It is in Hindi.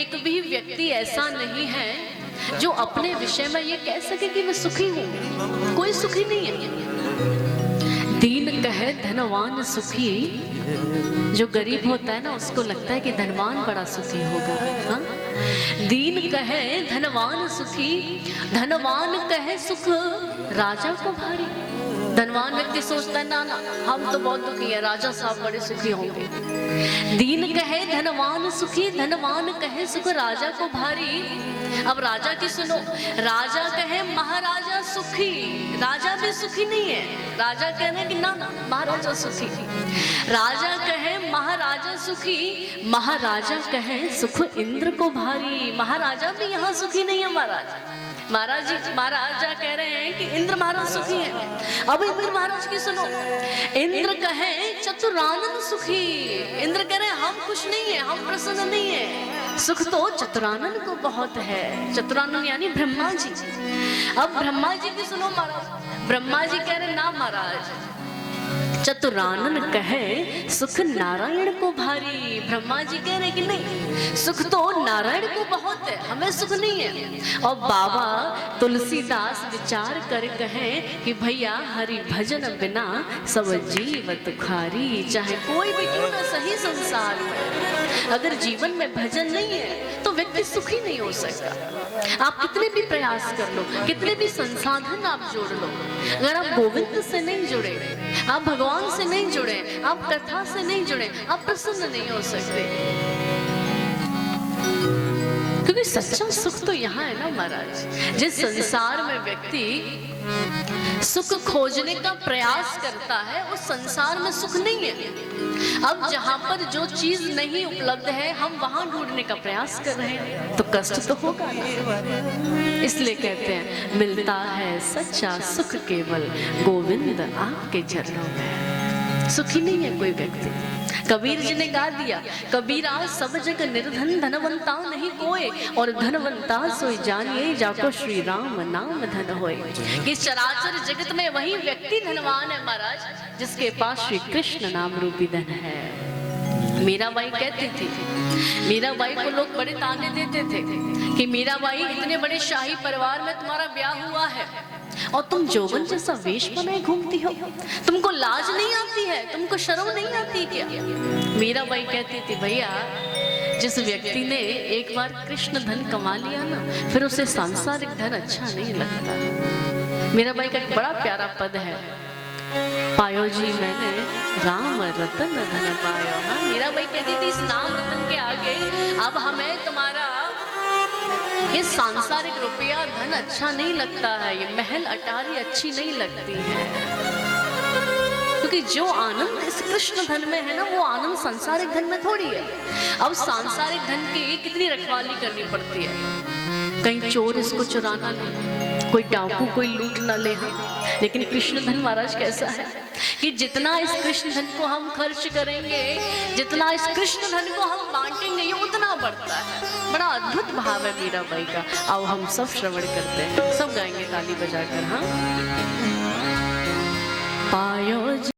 एक भी व्यक्ति ऐसा नहीं है जो अपने विषय में ये कह सके कि मैं सुखी हूं। कोई सुखी नहीं है। दीन कहे धनवान सुखी, जो गरीब होता है ना उसको लगता है कि धनवान बड़ा सुखी होगा। हाँ? दीन कहे धनवान सुखी, धनवान कहे सुख राजा को भारी। धनवान व्यक्ति सोचता है ना ना हम तो बहुत दुखी है, राजा साहब बड़े सुखी होंगे। दीन कहे धनवान सुखी, धनवान कहे सुख राजा को भारी। अब राजा की सुनो, राजा कहे महाराजा सुखी, राजा भी सुखी नहीं है। राजा कह रहे कि ना ना महाराजा सुखी। राजा कहे महाराजा सुखी, महाराजा कहे सुख इंद्र को भारी। महाराजा भी यहाँ सुखी नहीं है। महाराजा कह रहे हैं कि इंद्र महाराज सुखी हैं। अब इंद्र महाराज की सुनो, इंद्र कहे चतुरानन सुखी। इंद्र कह रहे हैं हम खुश नहीं है, हम प्रसन्न नहीं है, सुख तो चतुरानन को बहुत है। चतुरानन यानी ब्रह्मा जी। अब ब्रह्मा जी की सुनो महाराज, ब्रह्मा जी कह रहे ना महाराज, चतुरानन कहे सुख नारायण को भारी। ब्रह्मा जी कह रहे कि नहीं, सुख तो नारायण को बहुत है, हमें सुख नहीं है। और बाबा तुलसीदास विचार कर कहे कि भैया हरि भजन बिना सब जीव तुखारी। चाहे कोई भी क्यों ना सही संसार में, अगर जीवन में भजन नहीं है तो व्यक्ति सुखी नहीं हो सकता। आप कितने भी प्रयास कर लो, कितने भी संसाधन आप जोड़ लो, अगर आप गोविंद से नहीं जुड़े, आप भगवान से नहीं जुड़े, आप कथा से नहीं जुड़े, आप प्रसन्न नहीं हो सकते। क्योंकि सच्चा सुख तो यहाँ है ना महाराज। जिस संसार में व्यक्ति सुख खोजने का प्रयास करता है उस संसार में सुख नहीं है। अब जहां पर जो चीज नहीं उपलब्ध है हम वहां ढूंढने का प्रयास कर रहे हैं तो कष्ट तो होगा ना। इसलिए कहते हैं मिलता है सच्चा सुख केवल गोविंद आपके चरणों में। सुखी नहीं है कोई व्यक्ति। कबीर जी ने गा दिया, कबीरा सब जग निर्धन धनवंता नहीं कोय, और धनवंता सोई जानिए जाको श्री राम नाम धन होए। कि चराचर जगत में वही व्यक्ति धनवान है महाराज जिसके पास श्री कृष्ण नाम रूपी धन है। मीराबाई कहती थी, मीराबाई को लोग बड़े ताने देते थे कि मीराबाई इतने बड़े शाही परिवार में तुम्हारा ब्याह हुआ है और तुम जोगन जैसा वेश बनाए घूमती हो, तुमको लाज नहीं आती है, तुमको शर्म नहीं आती क्या? मीराबाई कहती थी भैया जिस व्यक्ति ने एक बार कृष्ण धन कमा लिया ना फिर उसे सांसारिक धन अच्छा नहीं लगता। मीराबाई का एक बड़ा प्यारा पद है, पायो जी मैंने राम रतन धन पायो। हाँ, मीराबाई कहती थी इस नाम रतन के आगे अब हमें तुम्हारा ये सांसारिक रुपया धन अच्छा नहीं लगता है, ये महल अटारी अच्छी नहीं लगती है। क्योंकि जो आनंद इस कृष्ण धन में है ना वो आनंद सांसारिक धन में थोड़ी है। अब सांसारिक धन की कितनी रखवाली करनी पड़ती है, कहीं चोर इसको चुरा ना ले, कोई डाकू कोई लूट ना ले। लेकिन कृष्ण धन महाराज कैसा है कि जितना इस कृष्ण धन को हम खर्च करेंगे, जितना इस कृष्ण धन को हम बांटेंगे ये उतना बढ़ता है। बड़ा अद्भुत भाव है मीराबाई का। आओ हम सब श्रवण करते हैं, सब गाएंगे ताली बजाकर। हाँ, पायो